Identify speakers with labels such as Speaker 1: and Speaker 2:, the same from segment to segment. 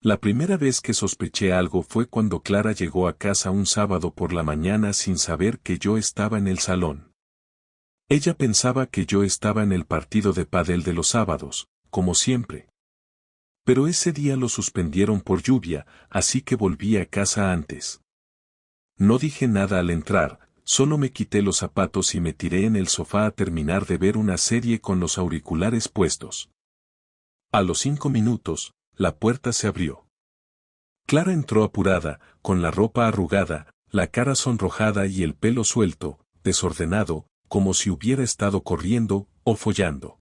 Speaker 1: La primera vez que sospeché algo fue cuando Clara llegó a casa un sábado por la mañana sin saber que yo estaba en el salón. Ella pensaba que yo estaba en el partido de pádel de los sábados, como siempre. Pero ese día lo suspendieron por lluvia, así que volví a casa antes. No dije nada al entrar, solo me quité los zapatos y me tiré en el sofá a terminar de ver una serie con los auriculares puestos. A los 5 minutos, la puerta se abrió. Clara entró apurada, con la ropa arrugada, la cara sonrojada y el pelo suelto, desordenado, como si hubiera estado corriendo o follando.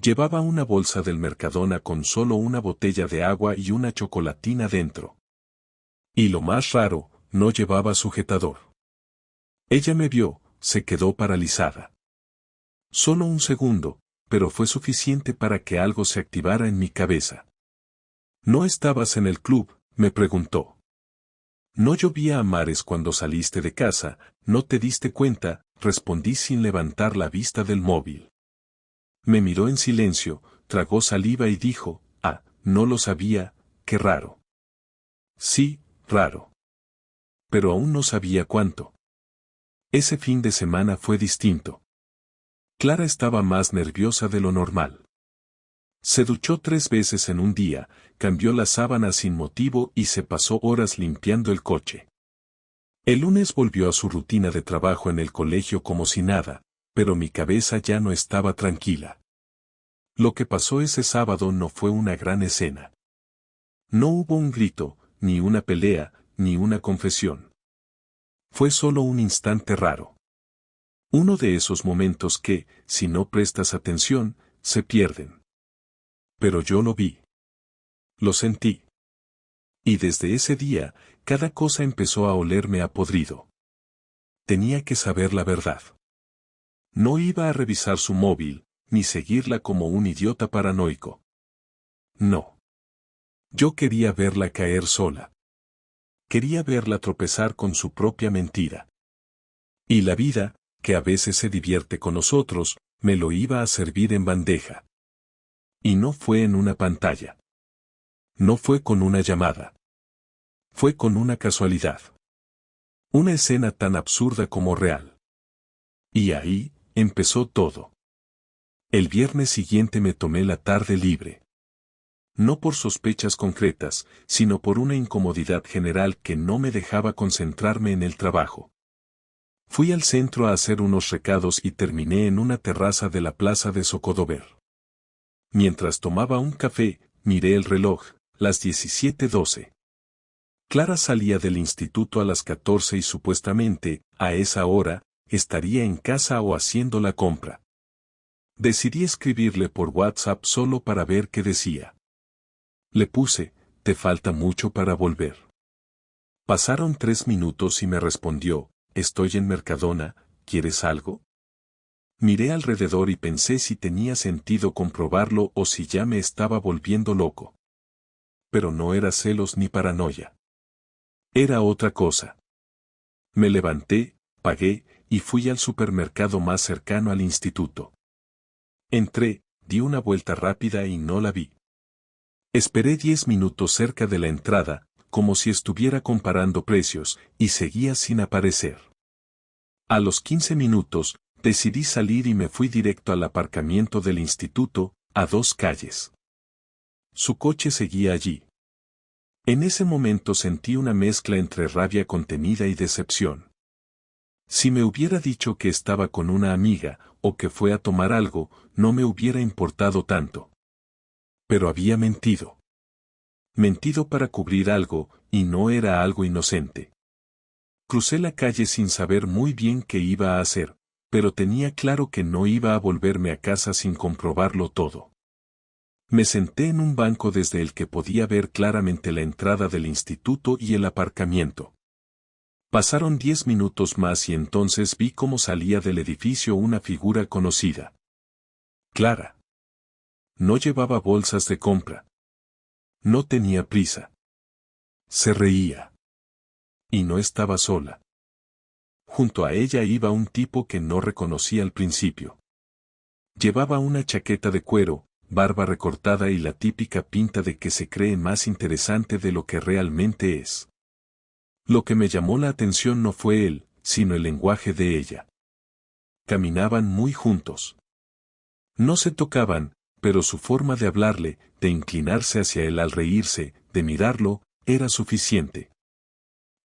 Speaker 1: Llevaba una bolsa del Mercadona con solo una botella de agua y una chocolatina dentro. Y lo más raro, no llevaba sujetador. Ella me vio, se quedó paralizada. Solo un segundo, pero fue suficiente para que algo se activara en mi cabeza. ¿No estabas en el club?, me preguntó. No llovía a mares cuando saliste de casa, ¿no te diste cuenta?, respondí sin levantar la vista del móvil. Me miró en silencio, tragó saliva y dijo, no lo sabía, qué raro. Sí, raro. Pero aún no sabía cuánto. Ese fin de semana fue distinto. Clara estaba más nerviosa de lo normal. Se duchó 3 veces en un día, cambió las sábanas sin motivo y se pasó horas limpiando el coche. El lunes volvió a su rutina de trabajo en el colegio como si nada, pero mi cabeza ya no estaba tranquila. Lo que pasó ese sábado no fue una gran escena. No hubo un grito, ni una pelea, ni una confesión. Fue solo un instante raro. Uno de esos momentos que, si no prestas atención, se pierden. Pero yo lo vi. Lo sentí. Y desde ese día, cada cosa empezó a olerme a podrido. Tenía que saber la verdad. No iba a revisar su móvil, ni seguirla como un idiota paranoico. No. Yo quería verla caer sola. Quería verla tropezar con su propia mentira. Y la vida, que a veces se divierte con nosotros, me lo iba a servir en bandeja. Y no fue en una pantalla. No fue con una llamada. Fue con una casualidad. Una escena tan absurda como real. Y ahí, empezó todo. El viernes siguiente me tomé la tarde libre. No por sospechas concretas, sino por una incomodidad general que no me dejaba concentrarme en el trabajo. Fui al centro a hacer unos recados y terminé en una terraza de la plaza de Zocodover. Mientras tomaba un café, miré el reloj, las 17:12. Clara salía del instituto a las 14 y supuestamente, a esa hora, estaría en casa o haciendo la compra. Decidí escribirle por WhatsApp solo para ver qué decía. Le puse, te falta mucho para volver. Pasaron 3 minutos y me respondió, estoy en Mercadona, ¿quieres algo? Miré alrededor y pensé si tenía sentido comprobarlo o si ya me estaba volviendo loco. Pero no era celos ni paranoia. Era otra cosa. Me levanté, pagué, y fui al supermercado más cercano al instituto. Entré, di una vuelta rápida y no la vi. Esperé 10 minutos cerca de la entrada, como si estuviera comparando precios, y seguía sin aparecer. A los 15 minutos, decidí salir y me fui directo al aparcamiento del instituto, a 2 calles. Su coche seguía allí. En ese momento sentí una mezcla entre rabia contenida y decepción. Si me hubiera dicho que estaba con una amiga, o que fue a tomar algo, no me hubiera importado tanto. Pero había mentido. Mentido para cubrir algo, y no era algo inocente. Crucé la calle sin saber muy bien qué iba a hacer, pero tenía claro que no iba a volverme a casa sin comprobarlo todo. Me senté en un banco desde el que podía ver claramente la entrada del instituto y el aparcamiento. Pasaron 10 minutos más y entonces vi cómo salía del edificio una figura conocida. Clara. No llevaba bolsas de compra. No tenía prisa. Se reía. Y no estaba sola. Junto a ella iba un tipo que no reconocí al principio. Llevaba una chaqueta de cuero, barba recortada y la típica pinta de que se cree más interesante de lo que realmente es. Lo que me llamó la atención no fue él, sino el lenguaje de ella. Caminaban muy juntos. No se tocaban, pero su forma de hablarle, de inclinarse hacia él al reírse, de mirarlo, era suficiente.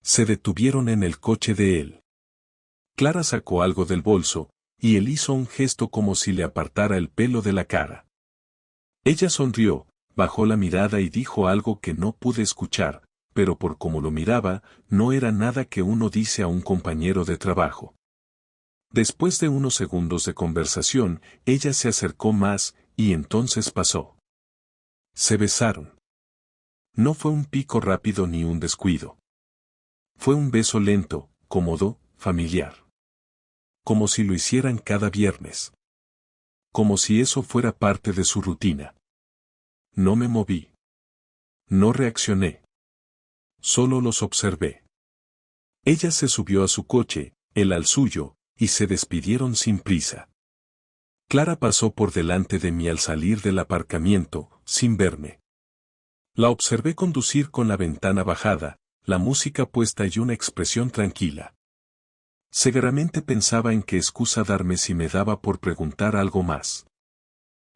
Speaker 1: Se detuvieron en el coche de él. Clara sacó algo del bolso, y él hizo un gesto como si le apartara el pelo de la cara. Ella sonrió, bajó la mirada y dijo algo que no pude escuchar, pero por cómo lo miraba, no era nada que uno dice a un compañero de trabajo. Después de unos segundos de conversación, ella se acercó más, y entonces pasó. Se besaron. No fue un pico rápido ni un descuido. Fue un beso lento, cómodo, familiar. Como si lo hicieran cada viernes. Como si eso fuera parte de su rutina. No me moví. No reaccioné. Solo los observé. Ella se subió a su coche, él al suyo, y se despidieron sin prisa. Clara pasó por delante de mí al salir del aparcamiento, sin verme. La observé conducir con la ventana bajada, la música puesta y una expresión tranquila. Seguramente pensaba en qué excusa darme si me daba por preguntar algo más.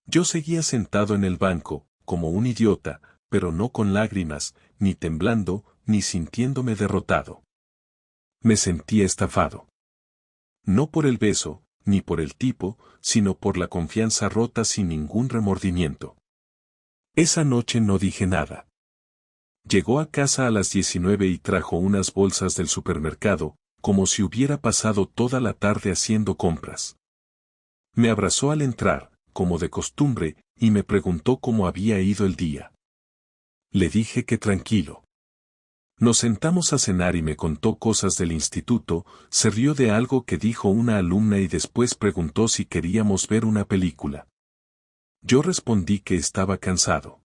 Speaker 1: Yo seguía sentado en el banco, como un idiota, pero no con lágrimas, ni temblando, ni sintiéndome derrotado. Me sentía estafado. No por el beso, ni por el tipo, sino por la confianza rota sin ningún remordimiento. Esa noche no dije nada. Llegó a casa a las 19 y trajo unas bolsas del supermercado, como si hubiera pasado toda la tarde haciendo compras. Me abrazó al entrar, como de costumbre, y me preguntó cómo había ido el día. Le dije que tranquilo. Nos sentamos a cenar y me contó cosas del instituto, se rió de algo que dijo una alumna y después preguntó si queríamos ver una película. Yo respondí que estaba cansado.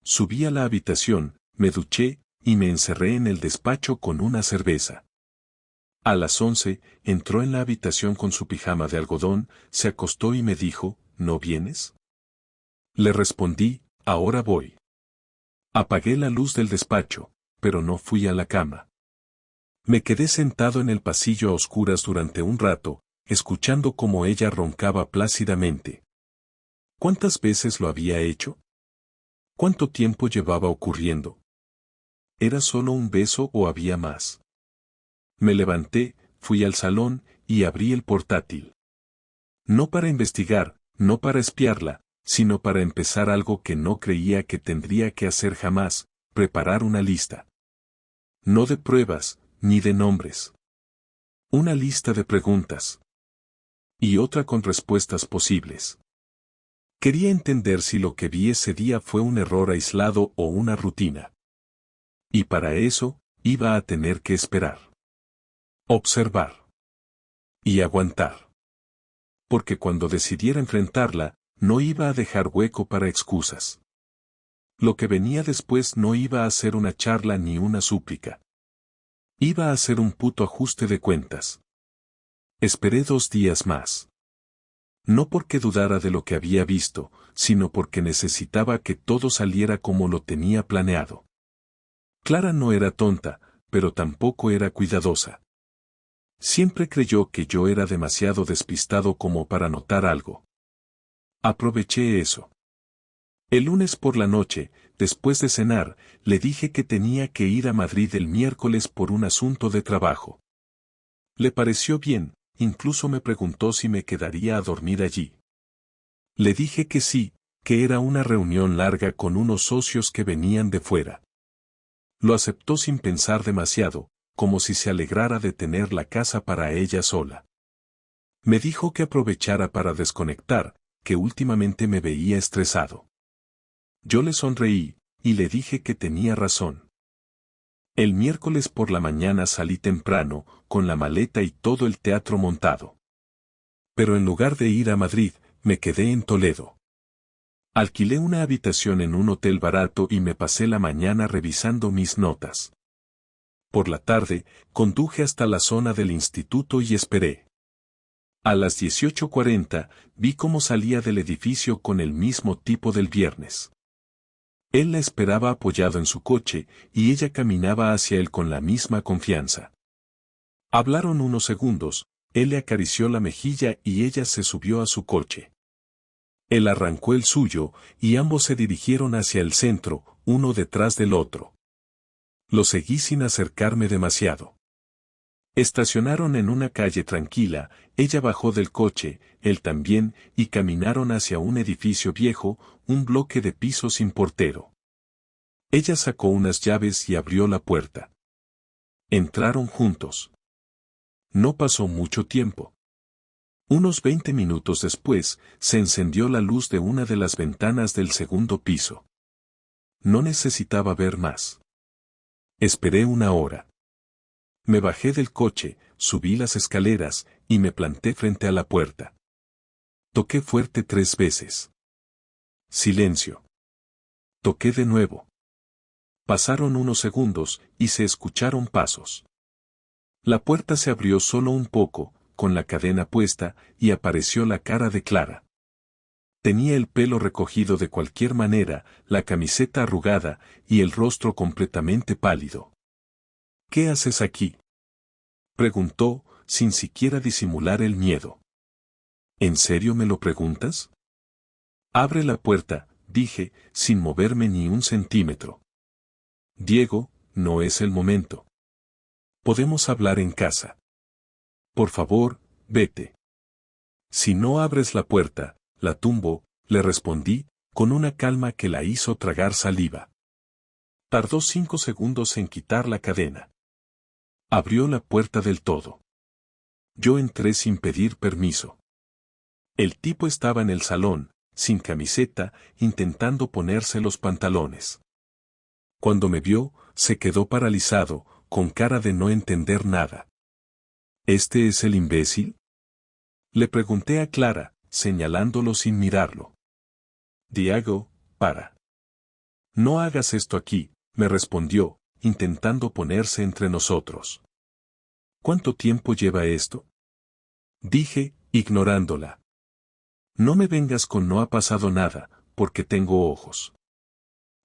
Speaker 1: Subí a la habitación, me duché, y me encerré en el despacho con una cerveza. A las 11, entró en la habitación con su pijama de algodón, se acostó y me dijo, ¿no vienes? Le respondí, ahora voy. Apagué la luz del despacho, pero no fui a la cama. Me quedé sentado en el pasillo a oscuras durante un rato, escuchando cómo ella roncaba plácidamente. ¿Cuántas veces lo había hecho? ¿Cuánto tiempo llevaba ocurriendo? ¿Era solo un beso o había más? Me levanté, fui al salón, y abrí el portátil. No para investigar, no para espiarla, sino para empezar algo que no creía que tendría que hacer jamás, preparar una lista. No de pruebas, ni de nombres. Una lista de preguntas. Y otra con respuestas posibles. Quería entender si lo que vi ese día fue un error aislado o una rutina. Y para eso, iba a tener que esperar. Observar. Y aguantar. Porque cuando decidiera enfrentarla, no iba a dejar hueco para excusas. Lo que venía después no iba a ser una charla ni una súplica. Iba a ser un puto ajuste de cuentas. Esperé 2 días más. No porque dudara de lo que había visto, sino porque necesitaba que todo saliera como lo tenía planeado. Clara no era tonta, pero tampoco era cuidadosa. Siempre creyó que yo era demasiado despistado como para notar algo. Aproveché eso. El lunes por la noche, después de cenar, le dije que tenía que ir a Madrid el miércoles por un asunto de trabajo. Le pareció bien, incluso me preguntó si me quedaría a dormir allí. Le dije que sí, que era una reunión larga con unos socios que venían de fuera. Lo aceptó sin pensar demasiado, como si se alegrara de tener la casa para ella sola. Me dijo que aprovechara para desconectar, que últimamente me veía estresado. Yo le sonreí, y le dije que tenía razón. El miércoles por la mañana salí temprano, con la maleta y todo el teatro montado. Pero en lugar de ir a Madrid, me quedé en Toledo. Alquilé una habitación en un hotel barato y me pasé la mañana revisando mis notas. Por la tarde, conduje hasta la zona del instituto y esperé. A las 18:40, vi cómo salía del edificio con el mismo tipo del viernes. Él la esperaba apoyado en su coche, y ella caminaba hacia él con la misma confianza. Hablaron unos segundos, él le acarició la mejilla y ella se subió a su coche. Él arrancó el suyo, y ambos se dirigieron hacia el centro, uno detrás del otro. Lo seguí sin acercarme demasiado. Estacionaron en una calle tranquila, ella bajó del coche, él también, y caminaron hacia un edificio viejo, un bloque de piso sin portero. Ella sacó unas llaves y abrió la puerta. Entraron juntos. No pasó mucho tiempo. Unos 20 minutos después, se encendió la luz de una de las ventanas del segundo piso. No necesitaba ver más. Esperé una hora. Me bajé del coche, subí las escaleras, y me planté frente a la puerta. Toqué fuerte 3 veces. Silencio. Toqué de nuevo. Pasaron unos segundos, y se escucharon pasos. La puerta se abrió solo un poco, con la cadena puesta, y apareció la cara de Clara. Tenía el pelo recogido de cualquier manera, la camiseta arrugada, y el rostro completamente pálido. ¿Qué haces aquí?, preguntó, sin siquiera disimular el miedo. ¿En serio me lo preguntas? Abre la puerta, dije, sin moverme ni un centímetro. Diego, no es el momento. Podemos hablar en casa. Por favor, vete. Si no abres la puerta, la tumbo, le respondí, con una calma que la hizo tragar saliva. Tardó 5 segundos en quitar la cadena. Abrió la puerta del todo. Yo entré sin pedir permiso. El tipo estaba en el salón, sin camiseta, intentando ponerse los pantalones. Cuando me vio, se quedó paralizado, con cara de no entender nada. ¿Este es el imbécil?, le pregunté a Clara, señalándolo sin mirarlo. Diego, para. No hagas esto aquí, me respondió, intentando ponerse entre nosotros. ¿Cuánto tiempo lleva esto?, dije, ignorándola. No me vengas con no ha pasado nada, porque tengo ojos.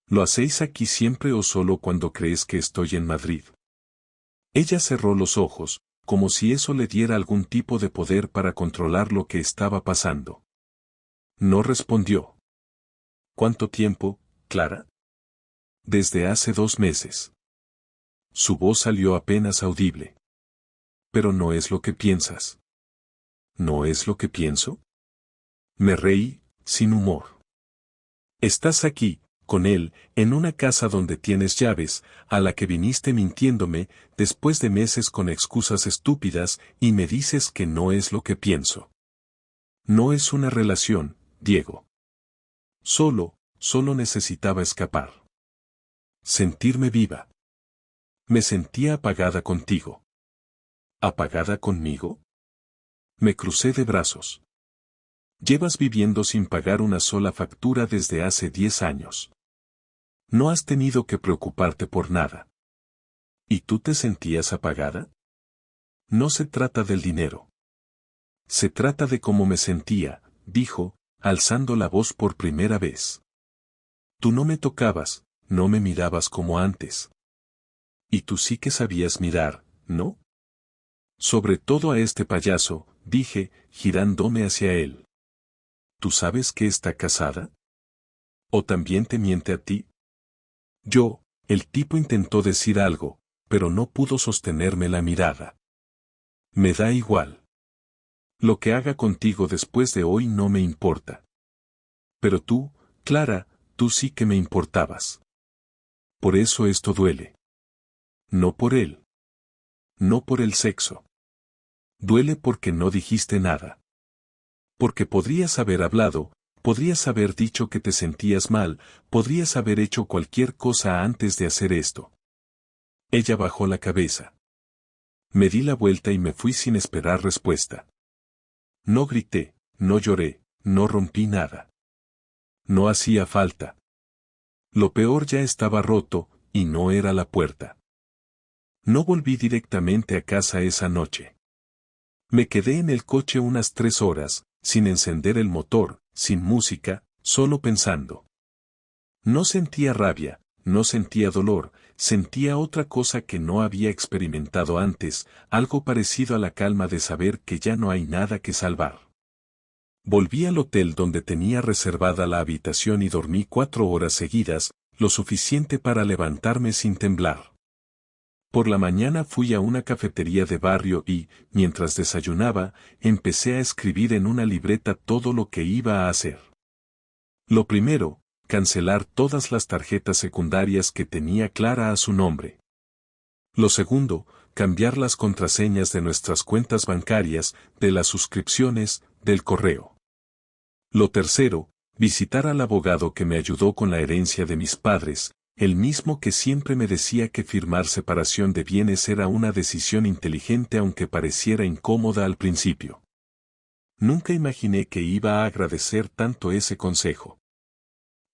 Speaker 1: ¿Lo hacéis aquí siempre o solo cuando crees que estoy en Madrid? Ella cerró los ojos, como si eso le diera algún tipo de poder para controlar lo que estaba pasando. No respondió. ¿Cuánto tiempo, Clara? Desde hace 2 meses. Su voz salió apenas audible. Pero no es lo que piensas. ¿No es lo que pienso? Me reí, sin humor. Estás aquí, con él, en una casa donde tienes llaves, a la que viniste mintiéndome, después de meses con excusas estúpidas, y me dices que no es lo que pienso. No es una relación, Diego. Solo necesitaba escapar. Sentirme viva. Me sentía apagada contigo. ¿Apagada conmigo? Me crucé de brazos. Llevas viviendo sin pagar una sola factura desde hace 10 años. No has tenido que preocuparte por nada. ¿Y tú te sentías apagada? No se trata del dinero. Se trata de cómo me sentía, dijo, alzando la voz por primera vez. Tú no me tocabas, no me mirabas como antes. Y tú sí que sabías mirar, ¿no? Sobre todo a este payaso, dije, girándome hacia él. ¿Tú sabes que está casada? ¿O también te miente a ti? El tipo intentó decir algo, pero no pudo sostenerme la mirada. Me da igual. Lo que haga contigo después de hoy no me importa. Pero tú, Clara, tú sí que me importabas. Por eso esto duele. No por él. No por el sexo. Duele porque no dijiste nada. Porque podrías haber hablado, podrías haber dicho que te sentías mal, podrías haber hecho cualquier cosa antes de hacer esto. Ella bajó la cabeza. Me di la vuelta y me fui sin esperar respuesta. No grité, no lloré, no rompí nada. No hacía falta. Lo peor ya estaba roto, y no era la puerta. No volví directamente a casa esa noche. Me quedé en el coche unas 3 horas, sin encender el motor, sin música, solo pensando. No sentía rabia, no sentía dolor, sentía otra cosa que no había experimentado antes, algo parecido a la calma de saber que ya no hay nada que salvar. Volví al hotel donde tenía reservada la habitación y dormí 4 horas seguidas, lo suficiente para levantarme sin temblar. Por la mañana fui a una cafetería de barrio y, mientras desayunaba, empecé a escribir en una libreta todo lo que iba a hacer. Lo primero, cancelar todas las tarjetas secundarias que tenía Clara a su nombre. Lo segundo, cambiar las contraseñas de nuestras cuentas bancarias, de las suscripciones, del correo. Lo tercero, visitar al abogado que me ayudó con la herencia de mis padres, el mismo que siempre me decía que firmar separación de bienes era una decisión inteligente aunque pareciera incómoda al principio. Nunca imaginé que iba a agradecer tanto ese consejo.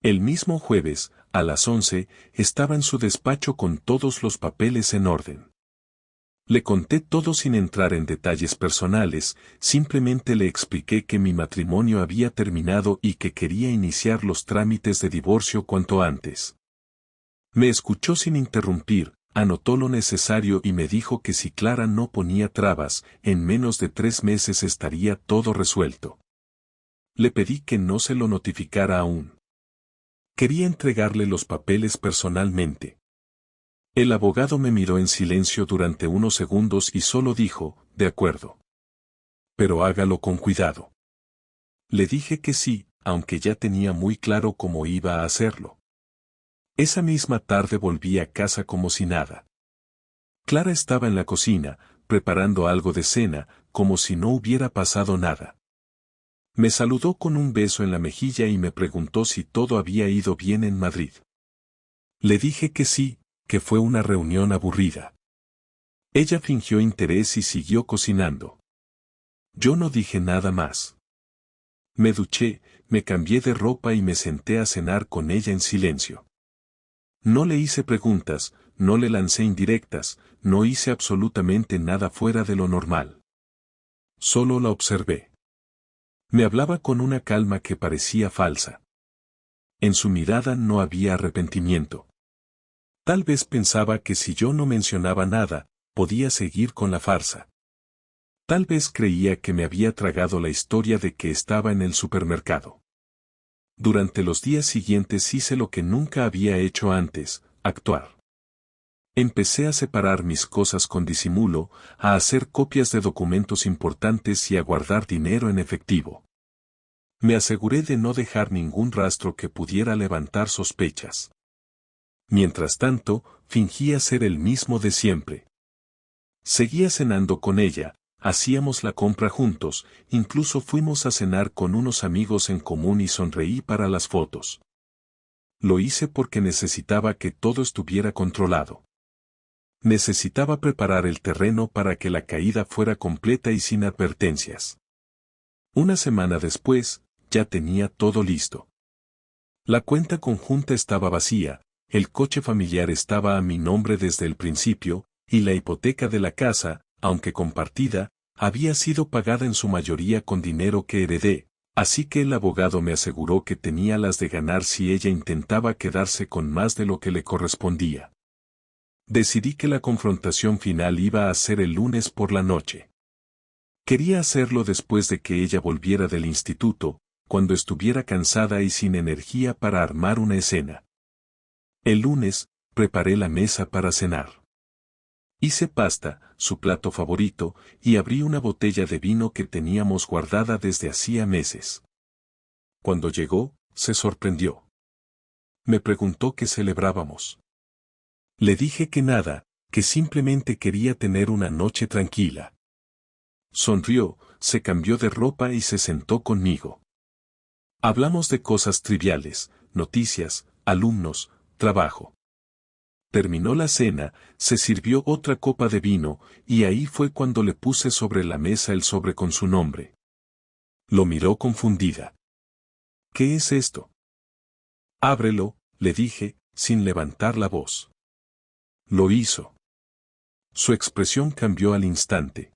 Speaker 1: El mismo jueves, a las 11, estaba en su despacho con todos los papeles en orden. Le conté todo sin entrar en detalles personales, simplemente le expliqué que mi matrimonio había terminado y que quería iniciar los trámites de divorcio cuanto antes. Me escuchó sin interrumpir, anotó lo necesario y me dijo que si Clara no ponía trabas, en menos de 3 meses estaría todo resuelto. Le pedí que no se lo notificara aún. Quería entregarle los papeles personalmente. El abogado me miró en silencio durante unos segundos y solo dijo, de acuerdo. Pero hágalo con cuidado. Le dije que sí, aunque ya tenía muy claro cómo iba a hacerlo. Esa misma tarde volví a casa como si nada. Clara estaba en la cocina, preparando algo de cena, como si no hubiera pasado nada. Me saludó con un beso en la mejilla y me preguntó si todo había ido bien en Madrid. Le dije que sí, que fue una reunión aburrida. Ella fingió interés y siguió cocinando. Yo no dije nada más. Me duché, me cambié de ropa y me senté a cenar con ella en silencio. No le hice preguntas, no le lancé indirectas, no hice absolutamente nada fuera de lo normal. Solo la observé. Me hablaba con una calma que parecía falsa. En su mirada no había arrepentimiento. Tal vez pensaba que si yo no mencionaba nada, podía seguir con la farsa. Tal vez creía que me había tragado la historia de que estaba en el supermercado. Durante los días siguientes hice lo que nunca había hecho antes, actuar. Empecé a separar mis cosas con disimulo, a hacer copias de documentos importantes y a guardar dinero en efectivo. Me aseguré de no dejar ningún rastro que pudiera levantar sospechas. Mientras tanto, fingía ser el mismo de siempre. Seguía cenando con ella, hacíamos la compra juntos, incluso fuimos a cenar con unos amigos en común y sonreí para las fotos. Lo hice porque necesitaba que todo estuviera controlado. Necesitaba preparar el terreno para que la caída fuera completa y sin advertencias. Una semana después, ya tenía todo listo. La cuenta conjunta estaba vacía, el coche familiar estaba a mi nombre desde el principio, y la hipoteca de la casa, aunque compartida, había sido pagada en su mayoría con dinero que heredé, así que el abogado me aseguró que tenía las de ganar si ella intentaba quedarse con más de lo que le correspondía. Decidí que la confrontación final iba a ser el lunes por la noche. Quería hacerlo después de que ella volviera del instituto, cuando estuviera cansada y sin energía para armar una escena. El lunes, preparé la mesa para cenar. Hice pasta, su plato favorito, y abrí una botella de vino que teníamos guardada desde hacía meses. Cuando llegó, se sorprendió. Me preguntó qué celebrábamos. Le dije que nada, que simplemente quería tener una noche tranquila. Sonrió, se cambió de ropa y se sentó conmigo. Hablamos de cosas triviales, noticias, alumnos, trabajo. Terminó la cena, se sirvió otra copa de vino, y ahí fue cuando le puse sobre la mesa el sobre con su nombre. Lo miró confundida. ¿Qué es esto? Ábrelo, le dije, sin levantar la voz. Lo hizo. Su expresión cambió al instante.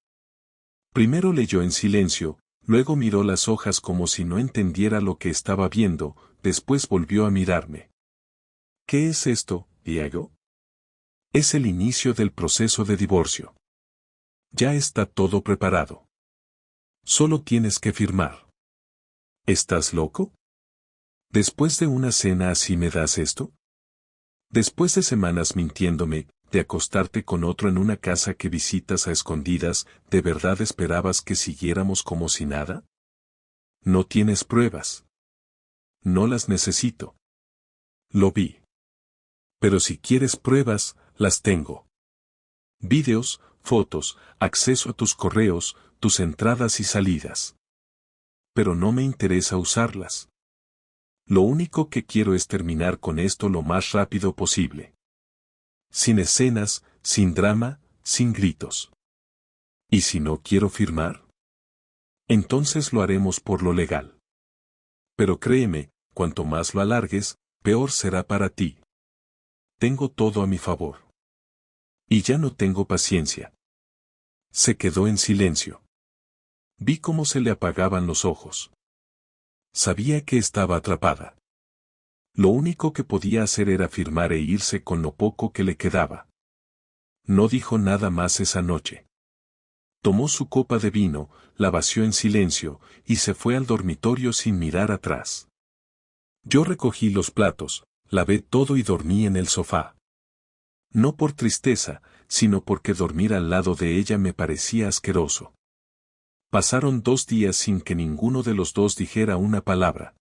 Speaker 1: Primero leyó en silencio, luego miró las hojas como si no entendiera lo que estaba viendo, después volvió a mirarme. ¿Qué es esto, Diego? Es el inicio del proceso de divorcio. Ya está todo preparado. Solo tienes que firmar. ¿Estás loco? ¿Después de una cena así me das esto? Después de semanas mintiéndome, de acostarte con otro en una casa que visitas a escondidas, ¿de verdad esperabas que siguiéramos como si nada? No tienes pruebas. No las necesito. Lo vi. Pero si quieres pruebas, las tengo. Vídeos, fotos, acceso a tus correos, tus entradas y salidas. Pero no me interesa usarlas. Lo único que quiero es terminar con esto lo más rápido posible. Sin escenas, sin drama, sin gritos. ¿Y si no quiero firmar? Entonces lo haremos por lo legal. Pero créeme, cuanto más lo alargues, peor será para ti. Tengo todo a mi favor. Y ya no tengo paciencia. Se quedó en silencio. Vi cómo se le apagaban los ojos. Sabía que estaba atrapada. Lo único que podía hacer era firmar e irse con lo poco que le quedaba. No dijo nada más esa noche. Tomó su copa de vino, la vació en silencio, y se fue al dormitorio sin mirar atrás. Yo recogí los platos, lavé todo y dormí en el sofá. No por tristeza, sino porque dormir al lado de ella me parecía asqueroso. Pasaron 2 días sin que ninguno de los dos dijera una palabra.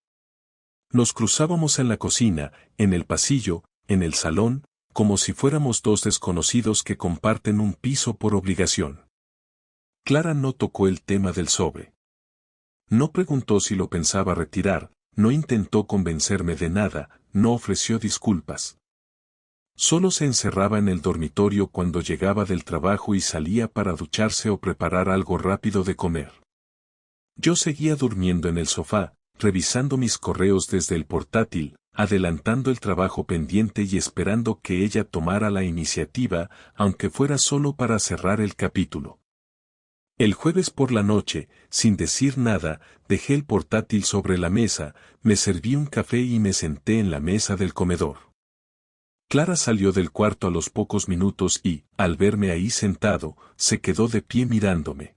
Speaker 1: Nos cruzábamos en la cocina, en el pasillo, en el salón, como si fuéramos dos desconocidos que comparten un piso por obligación. Clara no tocó el tema del sobre. No preguntó si lo pensaba retirar, no intentó convencerme de nada, no ofreció disculpas. Solo se encerraba en el dormitorio cuando llegaba del trabajo y salía para ducharse o preparar algo rápido de comer. Yo seguía durmiendo en el sofá, revisando mis correos desde el portátil, adelantando el trabajo pendiente y esperando que ella tomara la iniciativa, aunque fuera solo para cerrar el capítulo. El jueves por la noche, sin decir nada, dejé el portátil sobre la mesa, me serví un café y me senté en la mesa del comedor. Clara salió del cuarto a los pocos minutos y, al verme ahí sentado, se quedó de pie mirándome.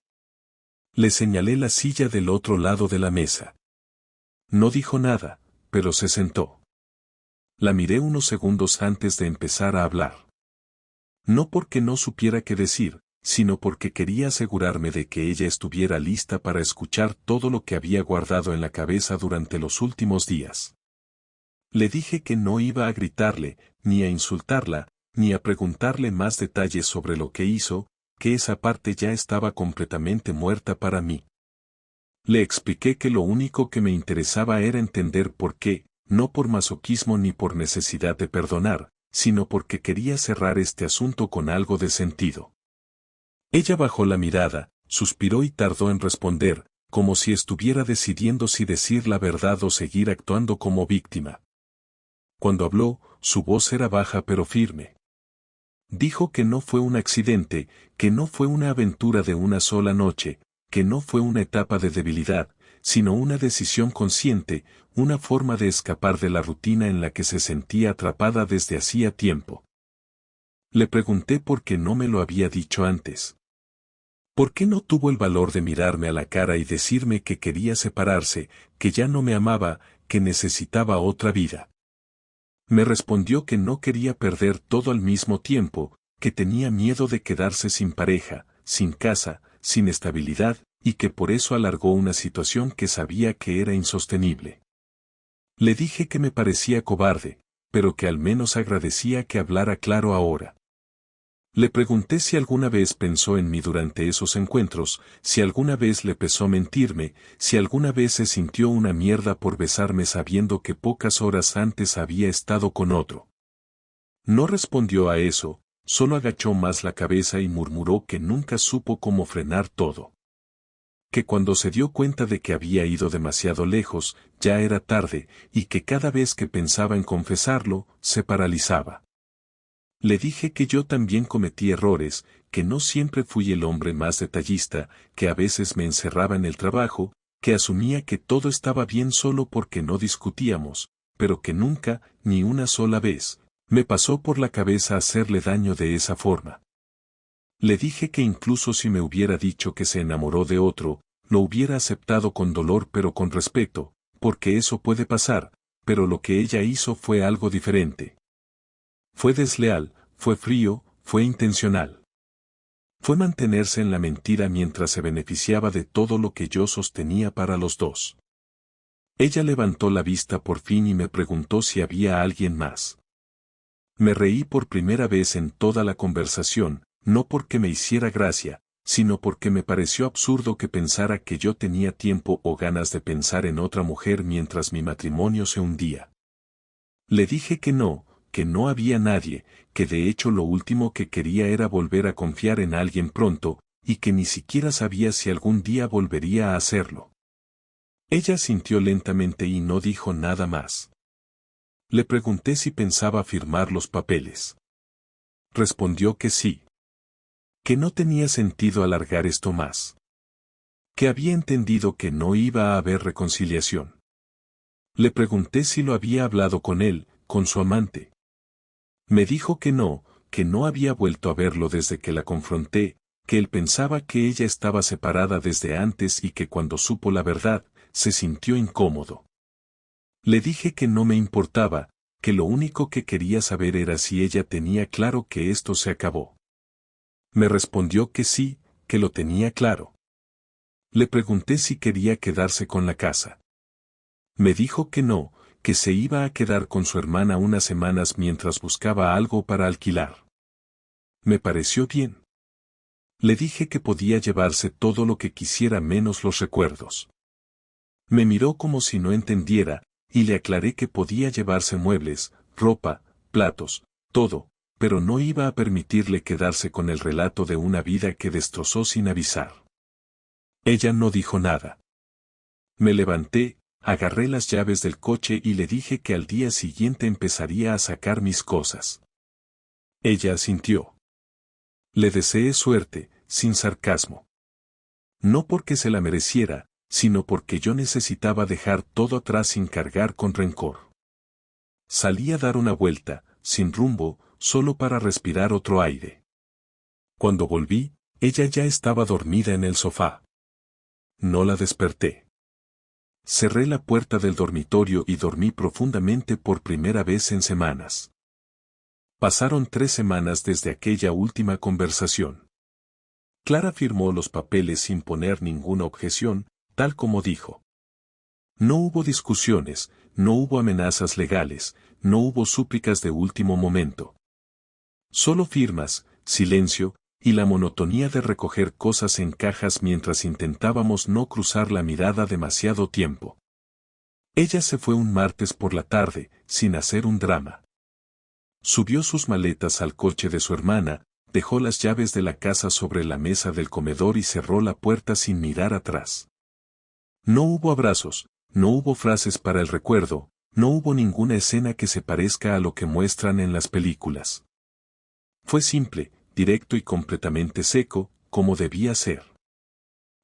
Speaker 1: Le señalé la silla del otro lado de la mesa. No dijo nada, pero se sentó. La miré unos segundos antes de empezar a hablar. No porque no supiera qué decir, sino porque quería asegurarme de que ella estuviera lista para escuchar todo lo que había guardado en la cabeza durante los últimos días. Le dije que no iba a gritarle, ni a insultarla, ni a preguntarle más detalles sobre lo que hizo, que esa parte ya estaba completamente muerta para mí. Le expliqué que lo único que me interesaba era entender por qué, no por masoquismo ni por necesidad de perdonar, sino porque quería cerrar este asunto con algo de sentido. Ella bajó la mirada, suspiró y tardó en responder, como si estuviera decidiendo si decir la verdad o seguir actuando como víctima. Cuando habló, su voz era baja pero firme. Dijo que no fue un accidente, que no fue una aventura de una sola noche, que no fue una etapa de debilidad, sino una decisión consciente, una forma de escapar de la rutina en la que se sentía atrapada desde hacía tiempo. Le pregunté por qué no me lo había dicho antes. ¿Por qué no tuvo el valor de mirarme a la cara y decirme que quería separarse, que ya no me amaba, que necesitaba otra vida? Me respondió que no quería perder todo al mismo tiempo, que tenía miedo de quedarse sin pareja, sin casa, sin estabilidad, y que por eso alargó una situación que sabía que era insostenible. Le dije que me parecía cobarde, pero que al menos agradecía que hablara claro ahora. Le pregunté si alguna vez pensó en mí durante esos encuentros, si alguna vez le pesó mentirme, si alguna vez se sintió una mierda por besarme sabiendo que pocas horas antes había estado con otro. No respondió a eso, solo agachó más la cabeza y murmuró que nunca supo cómo frenar todo. Que cuando se dio cuenta de que había ido demasiado lejos, ya era tarde, y que cada vez que pensaba en confesarlo, se paralizaba. Le dije que yo también cometí errores, que no siempre fui el hombre más detallista, que a veces me encerraba en el trabajo, que asumía que todo estaba bien solo porque no discutíamos, pero que nunca, ni una sola vez, me pasó por la cabeza hacerle daño de esa forma. Le dije que incluso si me hubiera dicho que se enamoró de otro, lo hubiera aceptado con dolor pero con respeto, porque eso puede pasar, pero lo que ella hizo fue algo diferente. Fue desleal, fue frío, fue intencional. Fue mantenerse en la mentira mientras se beneficiaba de todo lo que yo sostenía para los dos. Ella levantó la vista por fin y me preguntó si había alguien más. Me reí por primera vez en toda la conversación, no porque me hiciera gracia, sino porque me pareció absurdo que pensara que yo tenía tiempo o ganas de pensar en otra mujer mientras mi matrimonio se hundía. Le dije que no había nadie, que de hecho lo último que quería era volver a confiar en alguien pronto, y que ni siquiera sabía si algún día volvería a hacerlo. Ella sintió lentamente y no dijo nada más. Le pregunté si pensaba firmar los papeles. Respondió que sí. Que no tenía sentido alargar esto más. Que había entendido que no iba a haber reconciliación. Le pregunté si lo había hablado con él, con su amante. Me dijo que no había vuelto a verlo desde que la confronté, que él pensaba que ella estaba separada desde antes y que cuando supo la verdad, se sintió incómodo. Le dije que no me importaba, que lo único que quería saber era si ella tenía claro que esto se acabó. Me respondió que sí, que lo tenía claro. Le pregunté si quería quedarse con la casa. Me dijo que no, que se iba a quedar con su hermana unas semanas mientras buscaba algo para alquilar. Me pareció bien. Le dije que podía llevarse todo lo que quisiera menos los recuerdos. Me miró como si no entendiera, y le aclaré que podía llevarse muebles, ropa, platos, todo, pero no iba a permitirle quedarse con el relato de una vida que destrozó sin avisar. Ella no dijo nada. Me levanté, agarré las llaves del coche y le dije que al día siguiente empezaría a sacar mis cosas. Ella asintió. Le deseé suerte, sin sarcasmo. No porque se la mereciera, sino porque yo necesitaba dejar todo atrás sin cargar con rencor. Salí a dar una vuelta, sin rumbo, solo para respirar otro aire. Cuando volví, ella ya estaba dormida en el sofá. No la desperté. Cerré la puerta del dormitorio y dormí profundamente por primera vez en semanas. Pasaron 3 semanas desde aquella última conversación. Clara firmó los papeles sin poner ninguna objeción, tal como dijo. No hubo discusiones, no hubo amenazas legales, no hubo súplicas de último momento. Solo firmas, silencio, y la monotonía de recoger cosas en cajas mientras intentábamos no cruzar la mirada demasiado tiempo. Ella se fue un martes por la tarde, sin hacer un drama. Subió sus maletas al coche de su hermana, dejó las llaves de la casa sobre la mesa del comedor y cerró la puerta sin mirar atrás. No hubo abrazos, no hubo frases para el recuerdo, no hubo ninguna escena que se parezca a lo que muestran en las películas. Fue simple, directo y completamente seco, como debía ser.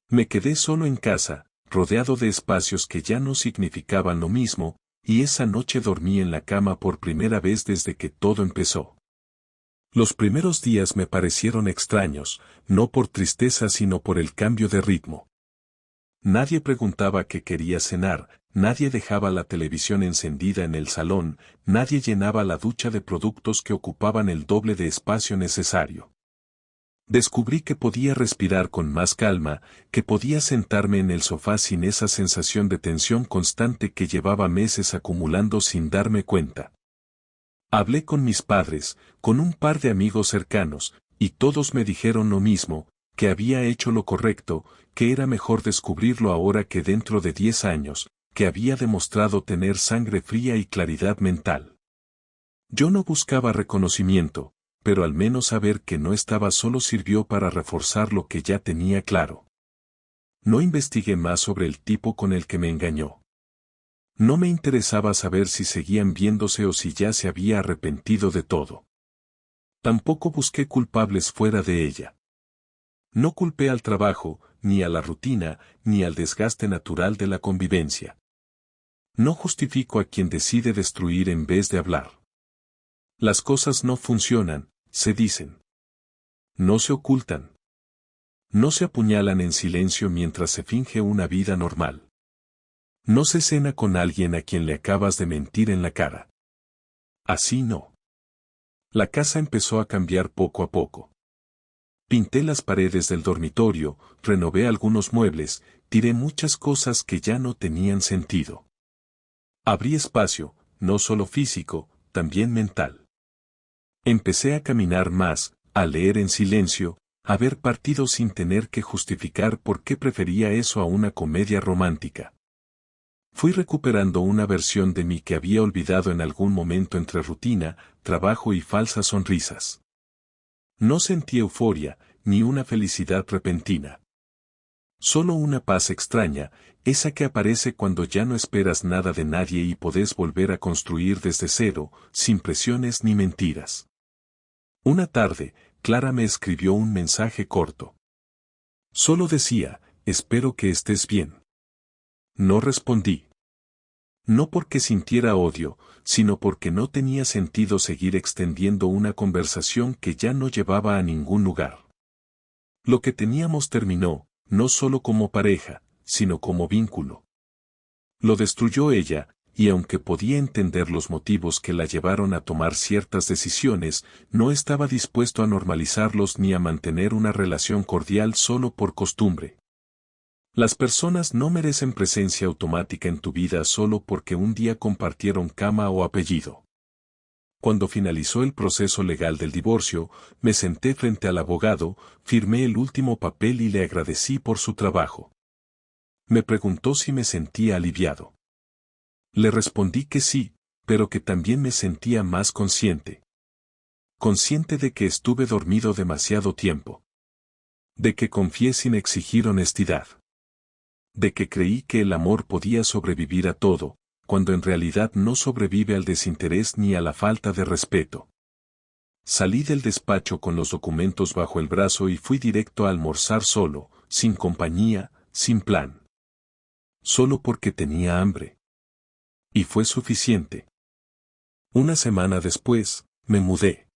Speaker 1: Me quedé solo en casa, rodeado de espacios que ya no significaban lo mismo, y esa noche dormí en la cama por primera vez desde que todo empezó. Los primeros días me parecieron extraños, no por tristeza sino por el cambio de ritmo. Nadie preguntaba qué quería cenar, nadie dejaba la televisión encendida en el salón, nadie llenaba la ducha de productos que ocupaban el doble de espacio necesario. Descubrí que podía respirar con más calma, que podía sentarme en el sofá sin esa sensación de tensión constante que llevaba meses acumulando sin darme cuenta. Hablé con mis padres, con un par de amigos cercanos, y todos me dijeron lo mismo, que había hecho lo correcto, que era mejor descubrirlo ahora que dentro de 10 años, que había demostrado tener sangre fría y claridad mental. Yo no buscaba reconocimiento, pero al menos saber que no estaba solo sirvió para reforzar lo que ya tenía claro. No investigué más sobre el tipo con el que me engañó. No me interesaba saber si seguían viéndose o si ya se había arrepentido de todo. Tampoco busqué culpables fuera de ella. No culpé al trabajo, ni a la rutina, ni al desgaste natural de la convivencia. No justifico a quien decide destruir en vez de hablar. Las cosas no funcionan, se dicen. No se ocultan. No se apuñalan en silencio mientras se finge una vida normal. No se cena con alguien a quien le acabas de mentir en la cara. Así no. La casa empezó a cambiar poco a poco. Pinté las paredes del dormitorio, renové algunos muebles, tiré muchas cosas que ya no tenían sentido. Abrí espacio, no solo físico, también mental. Empecé a caminar más, a leer en silencio, a ver partidos sin tener que justificar por qué prefería eso a una comedia romántica. Fui recuperando una versión de mí que había olvidado en algún momento entre rutina, trabajo y falsas sonrisas. No sentí euforia, ni una felicidad repentina. Solo una paz extraña, esa que aparece cuando ya no esperas nada de nadie y podés volver a construir desde cero, sin presiones ni mentiras. Una tarde, Clara me escribió un mensaje corto. Solo decía, espero que estés bien. No respondí. No porque sintiera odio, sino porque no tenía sentido seguir extendiendo una conversación que ya no llevaba a ningún lugar. Lo que teníamos terminó, no solo como pareja, sino como vínculo. Lo destruyó ella, y aunque podía entender los motivos que la llevaron a tomar ciertas decisiones, no estaba dispuesto a normalizarlos ni a mantener una relación cordial solo por costumbre. Las personas no merecen presencia automática en tu vida solo porque un día compartieron cama o apellido. Cuando finalizó el proceso legal del divorcio, me senté frente al abogado, firmé el último papel y le agradecí por su trabajo. Me preguntó si me sentía aliviado. Le respondí que sí, pero que también me sentía más consciente. Consciente de que estuve dormido demasiado tiempo. De que confié sin exigir honestidad. De que creí que el amor podía sobrevivir a todo, cuando en realidad no sobrevive al desinterés ni a la falta de respeto. Salí del despacho con los documentos bajo el brazo y fui directo a almorzar solo, sin compañía, sin plan. Solo porque tenía hambre. Y fue suficiente. Una semana después, me mudé.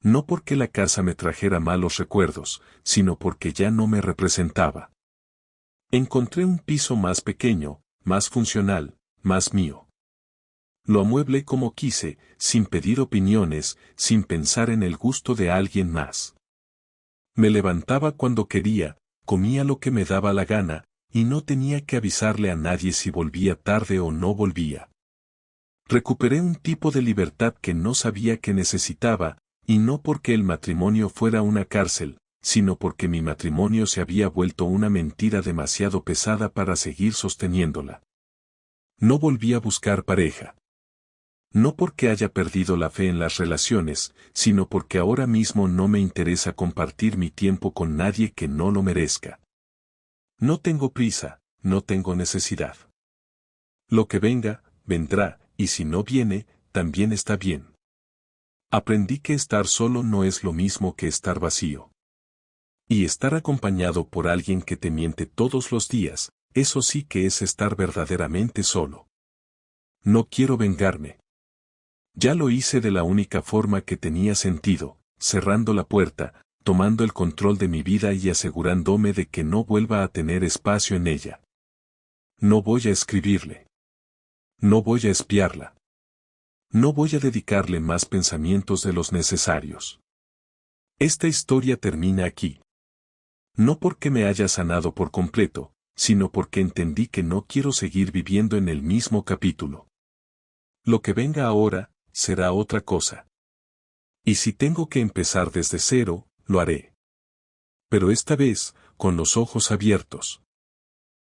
Speaker 1: No porque la casa me trajera malos recuerdos, sino porque ya no me representaba. Encontré un piso más pequeño, más funcional, más mío. Lo amueblé como quise, sin pedir opiniones, sin pensar en el gusto de alguien más. Me levantaba cuando quería, comía lo que me daba la gana, y no tenía que avisarle a nadie si volvía tarde o no volvía. Recuperé un tipo de libertad que no sabía que necesitaba, y no porque el matrimonio fuera una cárcel, sino porque mi matrimonio se había vuelto una mentira demasiado pesada para seguir sosteniéndola. No volví a buscar pareja. No porque haya perdido la fe en las relaciones, sino porque ahora mismo no me interesa compartir mi tiempo con nadie que no lo merezca. No tengo prisa, no tengo necesidad. Lo que venga, vendrá, y si no viene, también está bien. Aprendí que estar solo no es lo mismo que estar vacío. Y estar acompañado por alguien que te miente todos los días, eso sí que es estar verdaderamente solo. No quiero vengarme. Ya lo hice de la única forma que tenía sentido, cerrando la puerta, tomando el control de mi vida y asegurándome de que no vuelva a tener espacio en ella. No voy a escribirle. No voy a espiarla. No voy a dedicarle más pensamientos de los necesarios. Esta historia termina aquí. No porque me haya sanado por completo, sino porque entendí que no quiero seguir viviendo en el mismo capítulo. Lo que venga ahora, será otra cosa. Y si tengo que empezar desde cero, lo haré. Pero esta vez, con los ojos abiertos.